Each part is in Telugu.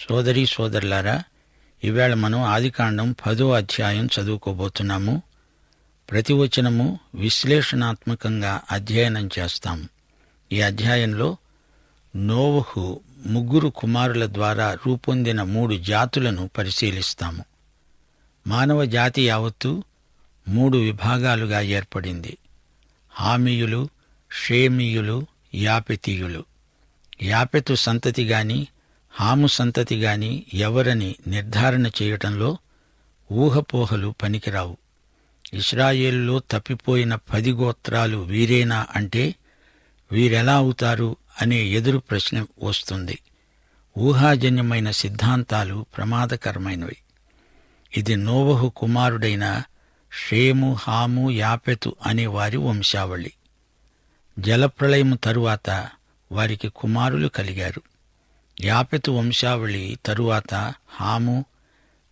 సోదరీ సోదరులారా, ఈవేళ మనం ఆదికాండం 10వ అధ్యాయం చదువుకోబోతున్నాము. ప్రతి వచనము విశ్లేషణాత్మకంగా అధ్యయనం చేస్తాము. ఈ అధ్యాయంలో నోవహు 3 కుమారుల ద్వారా రూపొందిన 3 జాతులను పరిశీలిస్తాము. మానవ జాతి యావత్తూ 3 విభాగాలుగా ఏర్పడింది. హామీయులు, షేమీయులు, యాపెతీయులు. యాపెతు సంతతి గాని హాము సంతతి గాని ఎవరని నిర్ధారణ చేయటంలో ఊహపోహలు పనికిరావు. ఇశ్రాయేలులో తప్పిపోయిన 10 గోత్రాలు వీరేనా అంటే వీరెలా అవుతారు అనే ఎదురు ప్రశ్న వస్తుంది. ఊహాజన్యమైన సిద్ధాంతాలు ప్రమాదకరమైనవి. ఇది నోవహు కుమారుడైన షేము, హాము, యాపెతు అనే వారి వంశావళి. జలప్రళయము తరువాత వారికి కుమారులు కలిగారు. యాపెతు వంశావళి తరువాత హాము,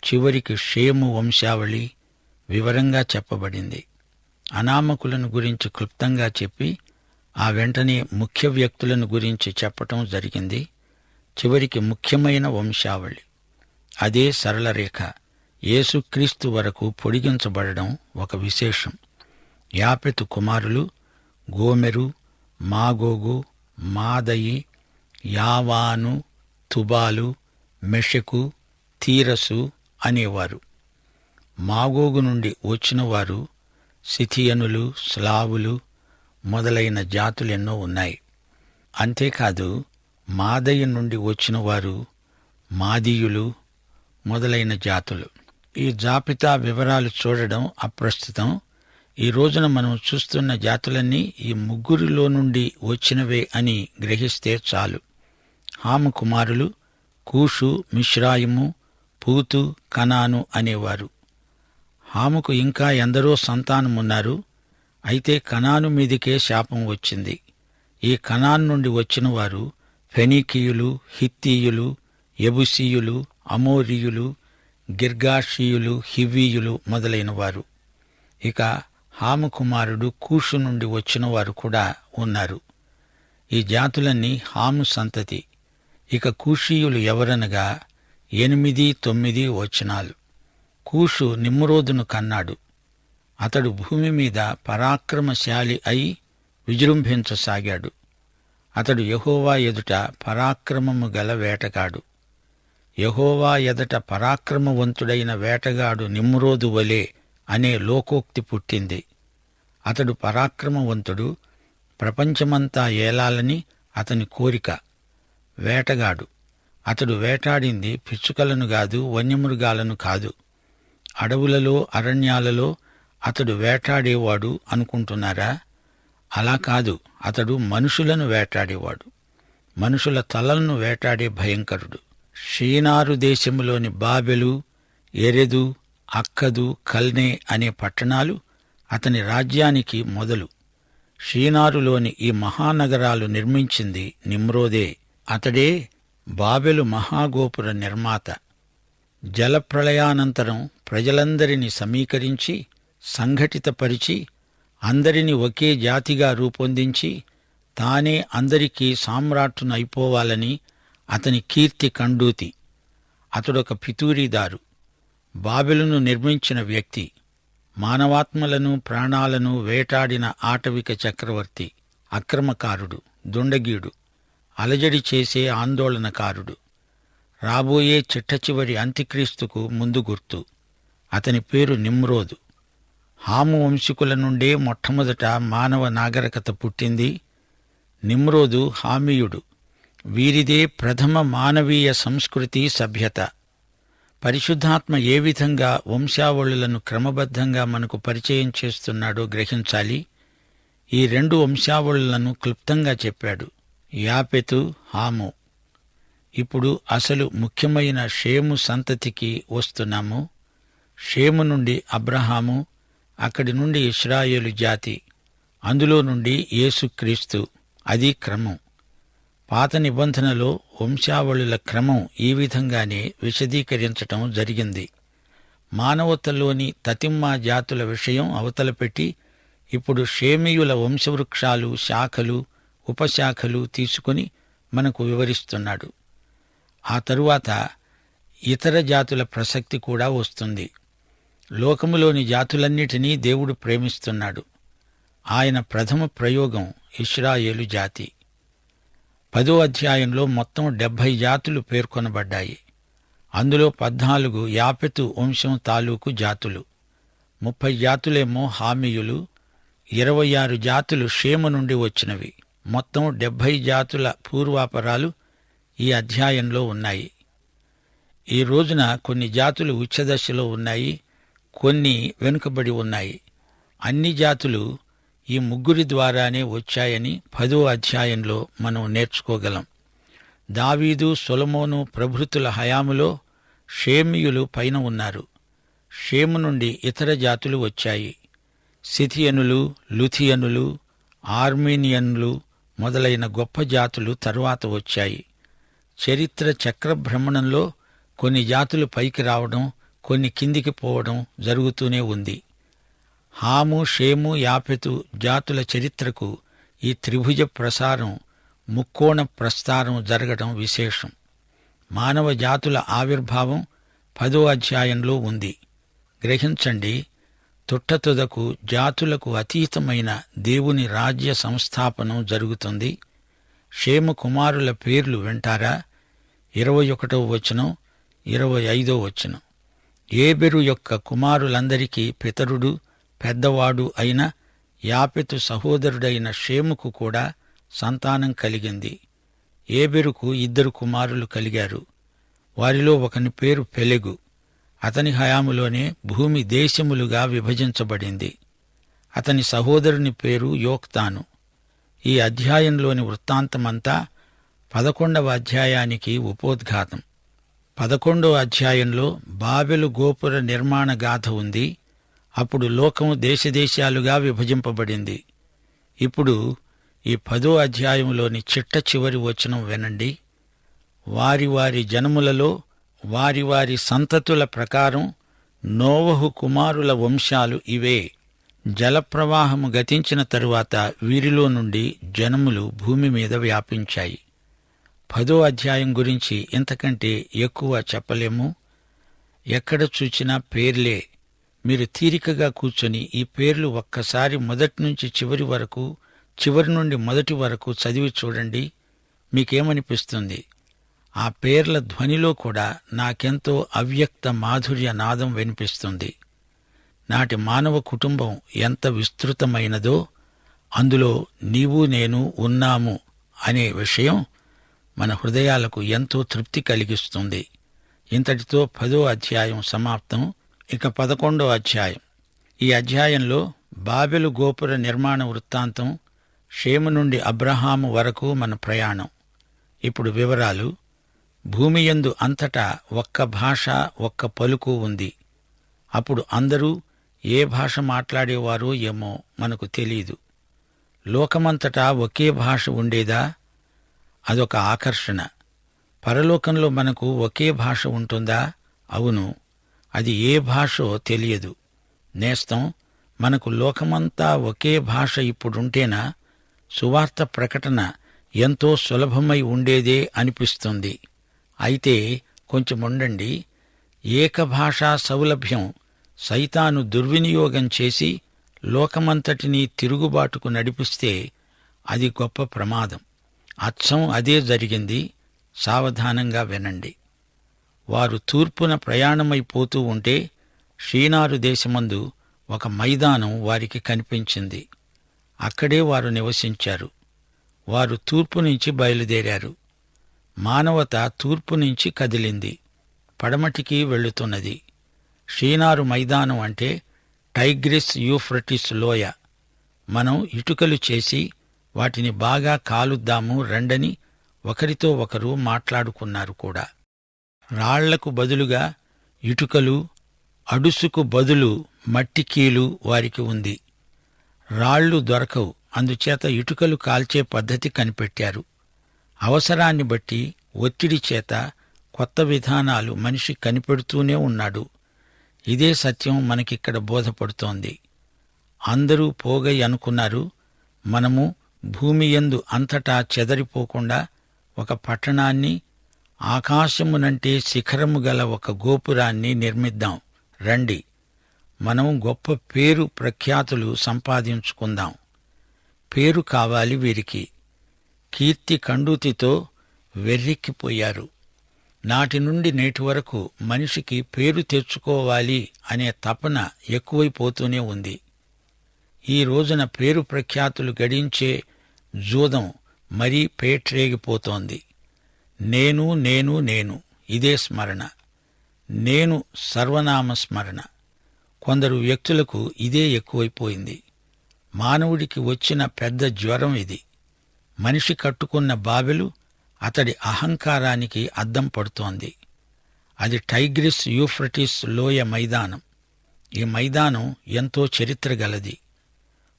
చివరికి షేము వంశావళి వివరంగా చెప్పబడింది. అనామకులను గురించి క్లుప్తంగా చెప్పి ఆ వెంటనే ముఖ్య వ్యక్తులను గురించి చెప్పటం జరిగింది. చివరికి ముఖ్యమైన వంశావళి, అదే సరళ రేఖ యేసుక్రీస్తు వరకు పొడిగించబడడం ఒక విశేషం. యాపెతు కుమారులు గోమెరు, మాగోగు, మాదయి, యావాను, తుబాలు, మెషెకు, తీరసు అనేవారు. మాగోగు నుండి వచ్చినవారు సిథియనులు, స్లావులు మొదలైన జాతులెన్నో ఉన్నాయి. అంతేకాదు మాదయి నుండి వచ్చినవారు మాదీయులు మొదలైన జాతులు. ఈ జాబితా వివరాలు చూడడం అప్రస్తుతం. ఈ రోజున మనం చూస్తున్న జాతులన్నీ ఈ 3 నుండి వచ్చినవే అని గ్రహిస్తే చాలు. హాము కుమారులు కూషు, మిశ్రాయిము, పూతు, కనాను అనేవారు. హాముకు ఇంకా ఎందరో సంతానమున్నారు. అయితే కనాను మీదికే శాపం వచ్చింది. ఈ కనాను నుండి వచ్చినవారు ఫెనీకీయులు, హిత్తీయులు, యెబూసీయులు, అమోరీయులు, గిర్గాషీయులు, హివ్వీయులు మొదలైనవారు. ఇక హాము కుమారుడు కూషు నుండి వచ్చినవారు కూడా ఉన్నారు. ఈ జాతులన్నీ హాము సంతతి. ఇక కూషీయులు ఎవరనగా 8, 9 వచనాలు. కూషు నిమ్రోదును కన్నాడు. అతడు భూమి మీద పరాక్రమశాలి అయి విజృంభించసాగాడు. అతడు యెహోవా ఎదుట పరాక్రమము గల వేటగాడు. యెహోవా ఎదుట పరాక్రమవంతుడైన వేటగాడు నిమ్రోదు వలె అనే లోకోక్తి పుట్టింది. అతడు పరాక్రమవంతుడు, ప్రపంచమంతా ఏలాలని అతని కోరిక. వేటగాడు. అతడు వేటాడింది పిచ్చుకలను కాదు, వన్యమృగాలను కాదు. అడవులలో, అరణ్యాలలో అతడు వేటాడేవాడు అనుకుంటున్నారా? అలా కాదు. అతడు మనుషులను వేటాడేవాడు. మనుషుల తలలను వేటాడే భయంకరుడు. షీనారు దేశములోని బాబెలు, ఎరెదు, అక్కదు, కల్నే అనే పట్టణాలు అతని రాజ్యానికి మొదలు. షీనారులోని ఈ మహానగరాలు నిర్మించింది నిమ్రోదే. అతడే బాబెలు మహాగోపుర నిర్మాత. జలప్రళయానంతరం ప్రజలందరినీ సమీకరించి సంఘటితపరిచి అందరినీ ఒకే జాతిగా రూపొందించి తానే అందరికీ సామ్రాట్టునైపోవాలని అతని కీర్తి కండూతి. అతడొక పితూరీదారు, బాబెలును నిర్మించిన వ్యక్తి, మానవాత్మలను ప్రాణాలను వేటాడిన ఆటవిక చక్రవర్తి, అక్రమకారుడు, దుండగీడు, అలజడి చేసే ఆందోళనకారుడు, రాబోయే చిట్టచివరి అంత్యక్రీస్తుకు ముందు గుర్తు. అతని పేరు నిమ్రోదు. హాము వంశీకుల నుండే మొట్టమొదట మానవ నాగరికత పుట్టింది. నిమ్రోదు హామీయుడు. వీరిదే ప్రథమ మానవీయ సంస్కృతి, సభ్యత. పరిశుద్ధాత్మ ఏ విధంగా వంశావళులను క్రమబద్ధంగా మనకు పరిచయం చేస్తున్నాడో గ్రహించాలి. ఈ 2 వంశావళులను క్లుప్తంగా చెప్పాడు, యాపెతు, హాము. ఇప్పుడు అసలు ముఖ్యమైన షేము సంతతికి వస్తున్నాము. షేము నుండి అబ్రహాము, అక్కడి నుండి ఇశ్రాయేలు జాతి, అందులో నుండి యేసుక్రీస్తు. అది క్రమం. పాత నిబంధనలో వంశావళుల క్రమం ఈ విధంగానే విశదీకరించటం జరిగింది. మానవతలోని తతిమ్మా జాతుల విషయం అవతలపెట్టి ఇప్పుడు షేమీయుల వంశవృక్షాలు, శాఖలు, ఉపశాఖలు తీసుకుని మనకు వివరిస్తున్నాడు. ఆ తరువాత ఇతర జాతుల ప్రసక్తి కూడా వస్తుంది. లోకములోని జాతులన్నిటినీ దేవుడు ప్రేమిస్తున్నాడు. ఆయన ప్రథమ ప్రయోగం ఇశ్రాయేలు జాతి. 10వ అధ్యాయంలో మొత్తం 70 జాతులు పేర్కొనబడ్డాయి. అందులో 14 యాపెతు వంశం తాలూకు జాతులు, 30 జాతులేమో హామీయులు, 26 జాతులు షేము నుండి వచ్చినవి. మొత్తం 70 జాతుల పూర్వాపరాలు ఈ అధ్యాయంలో ఉన్నాయి. ఈ రోజున కొన్ని జాతులు ఉచ్ఛదశలో ఉన్నాయి, కొన్ని వెనుకబడి ఉన్నాయి. అన్ని జాతులు ఈ ముగ్గురి ద్వారానే వచ్చాయని 10వ అధ్యాయంలో మనం నేర్చుకోగలం. దావీదు, సొలొమోను ప్రభృతుల హయాములో షేమీయులు పైన ఉన్నారు. షేము నుండి ఇతర జాతులు వచ్చాయి. సిథియనులు, లుథియనులు, ఆర్మేనియన్లు మొదలైన గొప్ప జాతులు తరువాత వచ్చాయి. చరిత్ర చక్రభ్రమణంలో కొన్ని జాతులు పైకి రావడం, కొన్ని కిందికి పోవడం జరుగుతూనే ఉంది. హాము, షేము, యాపెతు జాతుల చరిత్రకు ఈ త్రిభుజ ప్రసారం, ముక్కోణ ప్రస్తారం జరగడం విశేషం. మానవ జాతుల ఆవిర్భావం 10వ అధ్యాయంలో ఉంది. గ్రహించండి, తుట్టతుదకు జాతులకు అతీతమైన దేవుని రాజ్య సంస్థాపనం జరుగుతుంది. షేము కుమారుల పేర్లు వింటారా? 21వ వచనం, 25వ వచనం. ఏబెరు యొక్క కుమారులందరికీ పితరుడు, పెద్దవాడు అయిన యాపెతు సహోదరుడైన షేముకు కూడా సంతానం కలిగింది. ఏబెరుకు 2 కుమారులు కలిగారు. వారిలో ఒకని పేరు పెలెగు. అతని హయాములోనే భూమి దేశములుగా విభజించబడింది. అతని సహోదరుని పేరు యోక్తాను. ఈ అధ్యాయంలోని వృత్తాంతమంతా 11వ అధ్యాయానికి ఉపోద్ఘాతం. 11వ అధ్యాయంలో బాబెలు గోపుర నిర్మాణ గాథ ఉంది. అప్పుడు లోకం దేశదేశాలుగా విభజింపబడింది. ఇప్పుడు ఈ 10వ అధ్యాయంలోని చిట్ట చివరి వచనం వినండి. వారి వారి జనములలో వారి వారి సంతతుల ప్రకారం నోవహు కుమారుల వంశాలు ఇవే. జలప్రవాహము గతించిన తరువాత వీరిలో నుండి జనములు భూమి మీద వ్యాపించాయి. 10వ అధ్యాయం గురించి ఇంతకంటే ఎక్కువ చెప్పలేము. ఎక్కడ చూచినా పేర్లే. మీరు తీరికగా కూర్చొని ఈ పేర్లు ఒక్కసారి మొదటి నుంచి చివరి వరకు, చివరి నుండి మొదటి వరకు చదివి చూడండి. మీకేమనిపిస్తుంది? ఆ పేర్ల ధ్వనిలో కూడా నాకెంతో అవ్యక్త మాధుర్య నాదం వినిపిస్తుంది. నాటి మానవ కుటుంబం ఎంత విస్తృతమైనదో, అందులో నీవు నేను ఉన్నాము అనే విషయం మన హృదయాలకు ఎంతో తృప్తి కలిగిస్తుంది. ఇంతటితో 10వ అధ్యాయం సమాప్తం. ఇక 11వ అధ్యాయం. ఈ అధ్యాయంలో బాబెలు గోపుర నిర్మాణ వృత్తాంతం, షేము నుండి అబ్రహాము వరకు మన ప్రయాణం. ఇప్పుడు వివరాలు. భూమియందు అంతటా ఒక్క భాష, ఒక్క పలుకు ఉంది. అప్పుడు అందరూ ఏ భాష మాట్లాడేవారో ఏమో మనకు తెలీదు. లోకమంతటా ఒకే భాష ఉండేదా? అదొక ఆకర్షణ. పరలోకంలో మనకు ఒకే భాష ఉంటుందా? అవును. అది ఏ భాషో తెలియదు. నేస్తం, మనకు లోకమంతా ఒకే భాష ఇప్పుడుంటేనా సువార్త ప్రకటన ఎంతో సులభమై ఉండేదే అనిపిస్తుంది. అయితే కొంచెముండండి. ఏకభాషా సౌలభ్యం సైతాను దుర్వినియోగం చేసి లోకమంతటినీ తిరుగుబాటుకు నడిపిస్తే అది గొప్ప ప్రమాదం. అచ్చం అదే జరిగింది. సావధానంగా వినండి. వారు తూర్పున ప్రయాణమైపోతూ ఉంటే షీనారు దేశమందు ఒక మైదానం వారికి కనిపించింది. అక్కడే వారు నివసించారు. వారు తూర్పు నుంచి బయలుదేరారు. మానవత తూర్పు నుంచి కదిలింది, పడమటికి వెళుతున్నది. షీనారు మైదానం అంటే టైగ్రిస్ యూఫ్రటిస్ లోయ. మనం ఇటుకలు చేసి వాటిని బాగా కాలుద్దాము రండని ఒకరితో ఒకరు మాట్లాడుకున్నారు కూడా. రాళ్లకు బదులుగా ఇటుకలు, అడుసుకు బదులు మట్టి కీలు వారికి ఉంది. రాళ్లు దొరకవు, అందుచేత ఇటుకలు కాల్చే పద్ధతి కనిపెట్టారు. అవసరాన్ని బట్టి ఒత్తిడి చేత కొత్త విధానాలు మనిషి కనిపెడుతూనే ఉన్నాడు. ఇదే సత్యం మనకిక్కడ బోధపడుతోంది. అందరూ పోగై అనుకున్నారు. మనము భూమియందు అంతటా చెదరిపోకుండా ఒక పట్టణాన్ని, ఆకాశమునంటే శిఖరము గల ఒక గోపురాన్ని నిర్మిద్దాం. రండి, మనం గొప్ప పేరు ప్రఖ్యాతులు సంపాదించుకుందాం. పేరు కావాలి వీరికి. కీర్తి కండూతితో వెర్రెక్కిపోయారు. నాటి నుండి నేటి వరకు మనిషికి పేరు తెచ్చుకోవాలి అనే తపన ఎక్కువైపోతూనే ఉంది. ఈ రోజున పేరు ప్రఖ్యాతులు గడించే జూదం మరీ పేట్రేగిపోతోంది. నేను నేను నేను ఇదే స్మరణ. నేను సర్వనామ స్మరణ. కొందరు వ్యక్తులకు ఇదే ఎక్కువైపోయింది. మానవుడికి వచ్చిన పెద్ద జ్వరం ఇది. మనిషి కట్టుకున్న బాబెలు అతడి అహంకారానికి అద్దం పడుతోంది. అది టైగ్రిస్ యూఫ్రటిస్ లోయ మైదానం. ఈ మైదానం ఎంతో చరిత్ర గలది.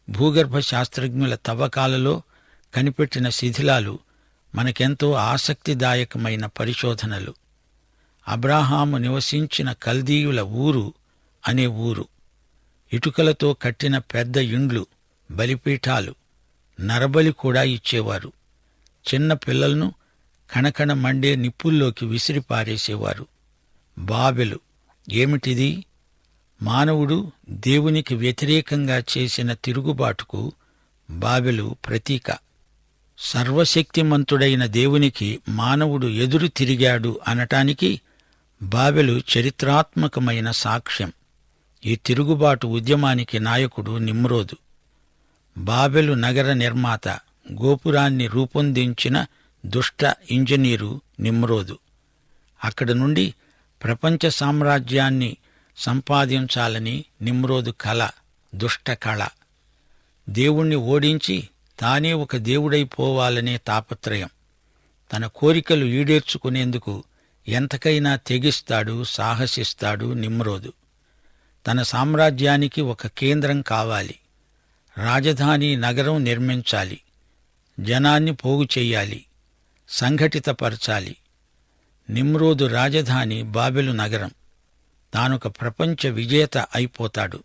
భూగర్భ శాస్త్రజ్ఞుల తవ్వకాలలో కనిపెట్టిన శిథిలాలు మనకెంతో ఆసక్తిదాయకమైన పరిశోధనలు. అబ్రాహాము నివసించిన కల్దీయుల ఊరు అనే ఊరు. ఇటుకలతో కట్టిన పెద్ద ఇండ్లు, బలిపీఠాలు, నరబలి కూడా ఇచ్చేవారు. చిన్న పిల్లలను కణకణ మండే నిప్పుల్లోకి విసిరిపారేసేవారు. బాబెలు ఏమిటిది? మానవుడు దేవునికి వ్యతిరేకంగా చేసిన తిరుగుబాటుకు బాబెలు ప్రతీక. సర్వశక్తిమంతుడైన దేవునికి మానవుడు ఎదురు తిరిగాడు అనటానికి బాబెలు చరిత్రాత్మకమైన సాక్ష్యం. ఈ తిరుగుబాటు ఉద్యమానికి నాయకుడు నిమ్రోదు. బాబెలు నగర నిర్మాత, గోపురాన్ని రూపొందించిన దుష్ట ఇంజనీరు నిమ్రోదు. అక్కడి నుండి ప్రపంచ సామ్రాజ్యాన్ని సంపాదించాలని నిమ్రోదు కల, దుష్ట కళ. దేవుణ్ణి ఓడించి తానే ఒక దేవుడైపోవాలనే తాపత్రయం. తన కోరికలు ఈడేర్చుకునేందుకు ఎంతకైనా తెగిస్తాడు, సాహసిస్తాడు నిమ్రోదు. తన సామ్రాజ్యానికి ఒక కేంద్రం కావాలి. రాజధాని నగరం నిర్మించాలి. జనాన్ని పోగు చెయ్యాలి, సంఘటితపరచాలి. నిమ్రోదు రాజధాని బాబెలు నగరం. తానొక ప్రపంచ విజేత అయిపోతాడు.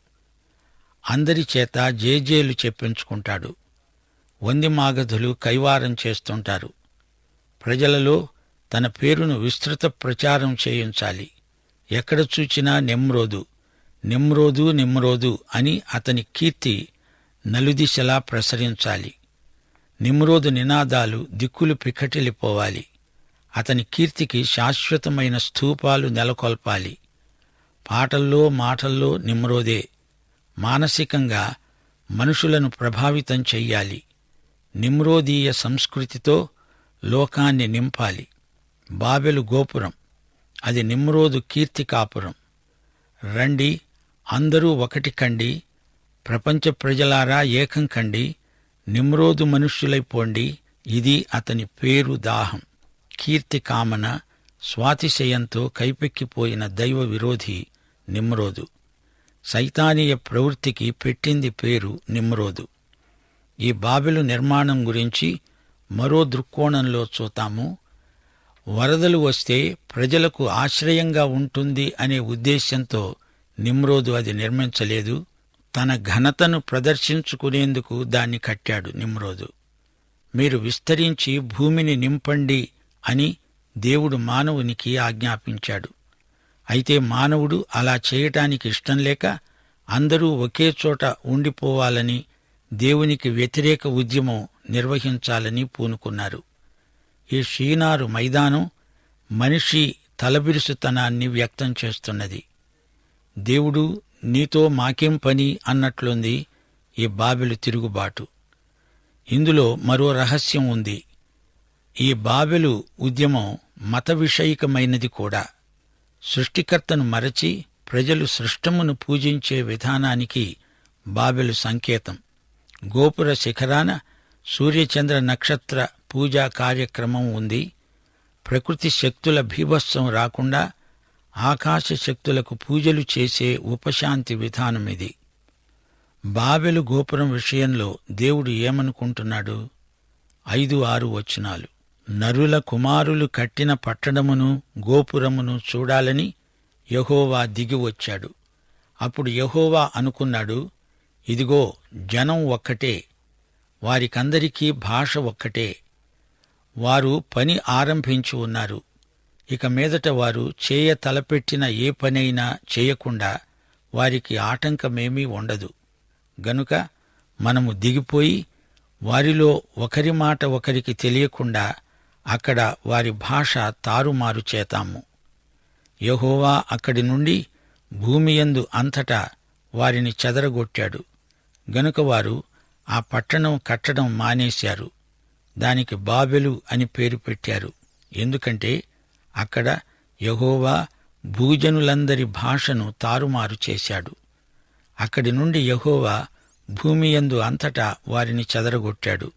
అందరి చేత జేజేలు చెప్పించుకుంటాడు. వందిమాగధులు కైవారం చేస్తుంటారు. ప్రజలలో తన పేరును విస్తృత ప్రచారం చేయించాలి. ఎక్కడ చూచినా నిమ్రోదు, నిమ్రోదు, నిమ్రోదు అని అతని కీర్తి నలుదిశలా ప్రసరించాలి. నిమ్రోదు నినాదాలు దిక్కులు పిక్కటిల్లిపోవాలి. అతని కీర్తికి శాశ్వతమైన స్తూపాలు నెలకొల్పాలి. పాటల్లో మాటల్లో నిమ్రోదే. మానసికంగా మనుషులను ప్రభావితం చెయ్యాలి. నిమ్రోదీయ సంస్కృతితో లోకాన్ని నింపాలి. బాబెలు గోపురం, అది నిమ్రోదు కీర్తి కాపురం. రండి, అందరూ ఒకటి కండి, ప్రపంచ ప్రజలారా ఏకం కండి, నిమ్రోదు మనుష్యులైపోండి. ఇది అతని పేరు దాహం, కీర్తి కామన, స్వాతిశయంతో కైపెక్కిపోయిన దైవ విరోధి నిమ్రోదు. సైతానీయ ప్రవృత్తికి పెట్టింది పేరు నిమ్రోదు. ఈ బాబెలు నిర్మాణం గురించి మరో దృక్కోణంలో చూతాము. వరదలు వస్తే ప్రజలకు ఆశ్రయంగా ఉంటుంది అనే ఉద్దేశ్యంతో నిమ్రోదు అది నిర్మించలేదు. తన ఘనతను ప్రదర్శించుకునేందుకు దాన్ని కట్టాడు నిమ్రోదు. మీరు విస్తరించి భూమిని నింపండి అని దేవుడు మానవునికి ఆజ్ఞాపించాడు. అయితే మానవుడు అలా చేయటానికి ఇష్టం లేక అందరూ ఒకే చోట ఉండిపోవాలని, దేవునికి వ్యతిరేక ఉద్యమం నిర్వహించాలని పూనుకున్నారు. ఈ షీనారు మైదానం మనిషి తలబిరుసుతనాన్ని వ్యక్తం చేస్తున్నది. దేవుడు నీతో మాకేం పని అన్నట్లుంది ఈ బాబెలు తిరుగుబాటు. ఇందులో మరో రహస్యం ఉంది. ఈ బాబెలు ఉద్యమం మత విషయికమైనది కూడా. సృష్టికర్తను మరచి ప్రజలు సృష్టమును పూజించే విధానానికి బాబెలు సంకేతం. గోపుర శిఖరాన సూర్యచంద్ర నక్షత్ర పూజా కార్యక్రమం ఉంది. ప్రకృతి శక్తుల భీభత్సం రాకుండా ఆకాశ శక్తులకు పూజలు చేసే ఉపశాంతి విధానమిది. బాబెలు గోపురం విషయంలో దేవుడు ఏమనుకుంటున్నాడు? 5-6 వచనాలు. నరుల కుమారులు కట్టిన పట్టణమును గోపురమును చూడాలని యెహోవా దిగివచ్చాడు. అప్పుడు యెహోవా అనుకున్నాడు, ఇదిగో జనం ఒక్కటే, వారికందరికీ భాష ఒక్కటే, వారు పని ఆరంభించి ఉన్నారు. ఇక మీదట వారు తలపెట్టిన ఏ పనైనా చేయకుండా వారికి ఆటంకమేమీ ఉండదు. గనుక మనము దిగిపోయి వారిలో ఒకరి మాట ఒకరికి తెలియకుండా అక్కడ వారి భాష తారుమారు చేతాము. యెహోవా అక్కడి నుండి భూమియందు అంతటా వారిని చెదరగొట్టాడు. గనుక వారు ఆ పట్టణం కట్టడం మానేశారు. దానికి బాబెలు అని పేరు పెట్టారు. ఎందుకంటే అక్కడ యెహోవా భూజనులందరి భాషను తారుమారు చేశాడు. అక్కడి నుండి యెహోవా భూమియందు అంతటా వారిని చెదరగొట్టాడు.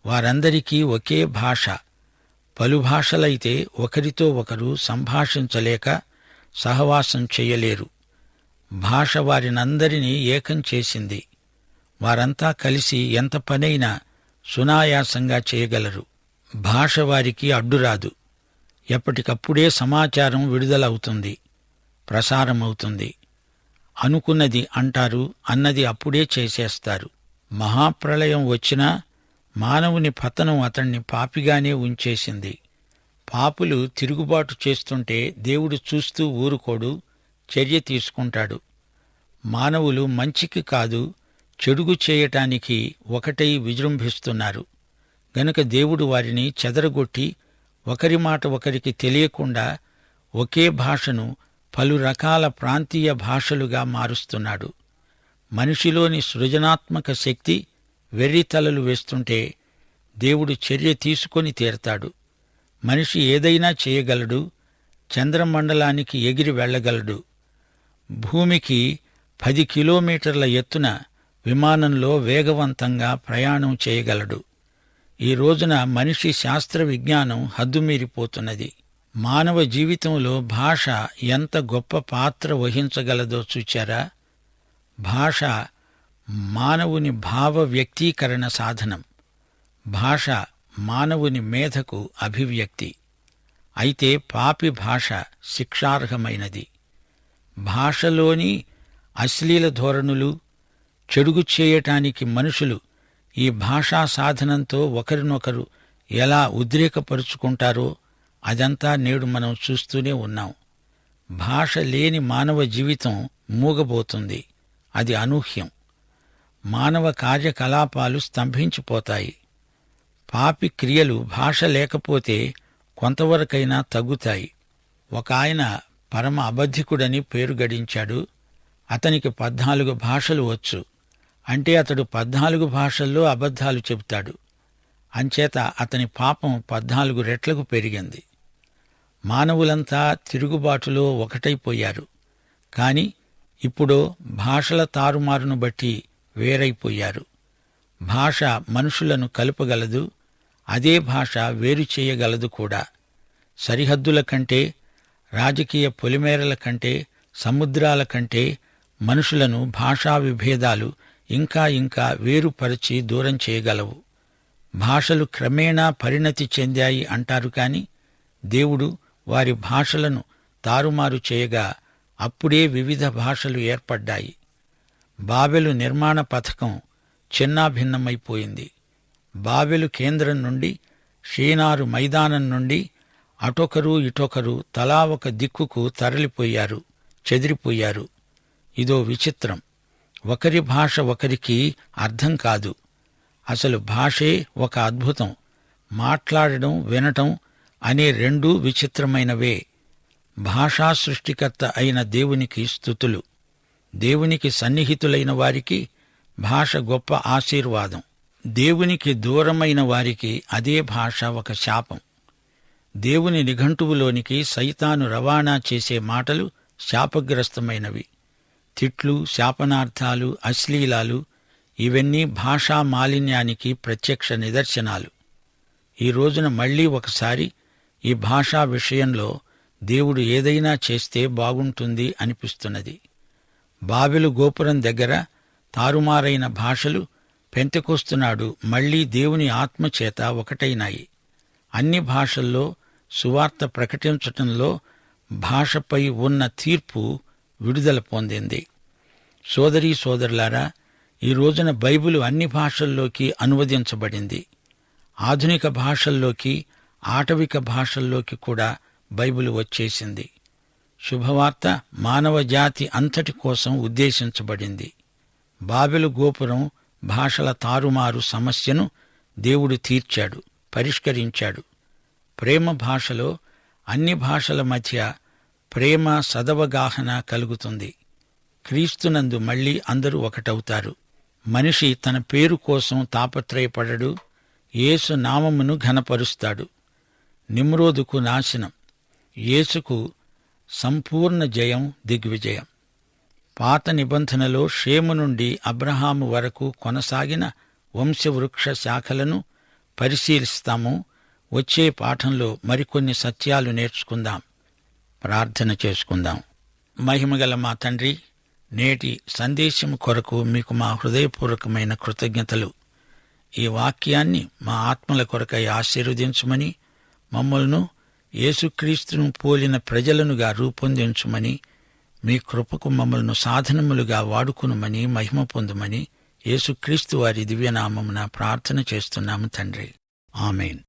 వారందరికీ ఒకే భాష. పలుభాషలైతే ఒకరితో ఒకరు సంభాషించలేక సహవాసం చెయ్యలేరు. భాష వారినందరినీ ఏకం చేసింది. వారంతా కలిసి ఎంత పనైనా సునాయాసంగా చేయగలరు. భాష వారికి అడ్డురాదు. ఎప్పటికప్పుడే సమాచారం విడుదలవుతుంది, ప్రసారమవుతుంది. అనుకున్నది అంటారు, అన్నది అప్పుడే చేసేస్తారు. మహాప్రళయం వచ్చినా మానవుని పతనం అతణ్ణి పాపిగానే ఉంచేసింది. పాపులు తిరుగుబాటు చేస్తుంటే దేవుడు చూస్తూ ఊరుకోడు, చర్య తీసుకుంటాడు. మానవులు మంచికి కాదు, చెడుగు చేయటానికి ఒకటై విజృంభిస్తున్నారు. గనుక దేవుడు వారిని చెదరగొట్టి ఒకరి మాట ఒకరికి తెలియకుండా ఒకే భాషను పలు రకాల ప్రాంతీయ భాషలుగా మారుస్తున్నాడు. మనిషిలోని సృజనాత్మక శక్తి వెర్రితలలు వేస్తుంటే దేవుడు చర్య తీసుకొని తీరతాడు. మనిషి ఏదైనా చేయగలడు, చంద్రమండలానికి ఎగిరి వెళ్ళగలడు. భూమికి 10 కిలోమీటర్ల ఎత్తున విమానంలో వేగవంతంగా ప్రయాణం చేయగలడు. ఈ రోజున మనిషి శాస్త్ర విజ్ఞానం హద్దుమీరిపోతున్నది. మానవ జీవితంలో భాష ఎంత గొప్ప పాత్ర వహించగలదో చూచారా? భాష మానవుని భావ వ్యక్తీకరణ సాధనం. భాష మానవుని మేధకు అభివ్యక్తి. అయితే పాపి భాష శిక్షార్హమైనది. భాషలోని అశ్లీల ధోరణులు, చెడుగు చేయటానికి మనుషులు ఈ భాషా సాధనంతో ఒకరినొకరు ఎలా ఉద్రేకపరుచుకుంటారో అదంతా నేడు మనం చూస్తూనే ఉన్నాం. భాష లేని మానవ జీవితం మూగబోతుంది. అది అనూహ్యం. మానవ కార్యకలాపాలు స్తంభించిపోతాయి. పాపి క్రియలు భాష లేకపోతే కొంతవరకైనా తగ్గుతాయి. ఒక ఆయన పరమ అబద్ధికుడని పేరు గడించాడు. అతనికి 14 భాషలు వచ్చు. అంటే అతడు 14 భాషల్లో అబద్ధాలు చెబుతాడు. అంచేత అతని పాపం 14 రెట్లకు పెరిగింది. మానవులంతా తిరుగుబాటులో ఒకటైపోయారు. కాని ఇప్పుడు భాషల తారుమారును బట్టి వేరైపోయారు. భాష మనుషులను కలుపగలదు, అదే భాష వేరు చేయగలదు కూడా. సరిహద్దుల కంటే, రాజకీయ పొలిమేరల కంటే, సముద్రాల కంటే మనుషులను భాషా విభేదాలు ఇంకా ఇంకా వేరుపరిచి దూరం చేయగలవు. భాషలు క్రమేణా పరిణతి చెందాయి అంటారు కాని దేవుడు వారి భాషలను తారుమారు చేయగా అప్పుడే వివిధ భాషలు ఏర్పడ్డాయి. బాబెలు నిర్మాణ పథకం చిన్నాభిన్నమైపోయింది. బాబెలు కేంద్రం నుండి, షీనారు మైదానం నుండి అటొకరు ఇటొకరు తలా ఒక దిక్కుకు తరలిపోయారు, చెదిరిపోయారు. ఇదో విచిత్రం. ఒకరి భాష ఒకరికి అర్థం కాదు. అసలు భాషే ఒక అద్భుతం. మాట్లాడడం, వినటం అనే రెండూ విచిత్రమైనవే. భాషా సృష్టికర్త అయిన దేవునికి స్తుతులు. దేవునికి సన్నిహితులైన వారికి భాష గొప్ప ఆశీర్వాదం. దేవునికి దూరమైన వారికి అదే భాష ఒక శాపం. దేవుని నిఘంటువులోనికి సైతాను రవాణా చేసే మాటలు శాపగ్రస్తమైనవి. తిట్లు, శాపనార్థాలు, అశ్లీలాలు ఇవన్నీ భాషా మాలిన్యానికి ప్రత్యక్ష నిదర్శనాలు. ఈ రోజున మళ్లీ ఒకసారి ఈ భాషా విషయంలో దేవుడు ఏదైనా చేస్తే బాగుంటుంది అనిపిస్తున్నది. బాబెలు గోపురం దగ్గర తారుమారైన భాషలు పెంతెకొస్తునాడు మళ్లీ దేవుని ఆత్మచేత ఒకటైనాయి. అన్ని భాషల్లో సువార్త ప్రకటించటంలో భాషపై ఉన్న తీర్పు విడుదల పొందింది. సోదరీ సోదరులారా, ఈ రోజున బైబిలు అన్ని భాషల్లోకి అనువదించబడింది. ఆధునిక భాషల్లోకి, ఆటవిక భాషల్లోకి కూడా బైబిలు వచ్చేసింది. శుభవార్త మానవ జాతి అంతటి కోసం ఉద్దేశించబడింది. బాబెలు గోపురం భాషల తారుమారు సమస్యను దేవుడు తీర్చాడు, పరిష్కరించాడు. ప్రేమ భాషలో అన్ని భాషల మధ్య ప్రేమ సదవగాహన కలుగుతుంది. క్రీస్తునందు మళ్లీ అందరూ ఒకటవుతారు. మనిషి తన పేరు కోసం తాపత్రయపడడు, యేసు నామమును ఘనపరుస్తాడు. నిమ్రోదుకు నాశనం, యేసుకు సంపూర్ణ జయం, దిగ్విజయం. పాత నిబంధనలో షేము నుండి అబ్రహాము వరకు కొనసాగిన వంశవృక్ష శాఖలను పరిశీలిస్తాము. వచ్చే పాఠంలో మరికొన్ని సత్యాలు నేర్చుకుందాం. ప్రార్థన చేసుకుందాం. మహిమగల మా తండ్రి, నేటి సందేశం కొరకు మీకు మా హృదయపూర్వకమైన కృతజ్ఞతలు. ఈ వాక్యాన్ని మా ఆత్మల కొరకై ఆశీర్వదించుమని, మమ్మల్ని యేసుక్రీస్తును పోలిన ప్రజలనుగా రూపొందించుమని, మీ కృపకు మమ్మల్ని సాధనములుగా వాడుకునుమని, మహిమ పొందుమని యేసుక్రీస్తు వారి దివ్యనామమున ప్రార్థన చేస్తున్నాము తండ్రి. ఆమేన్.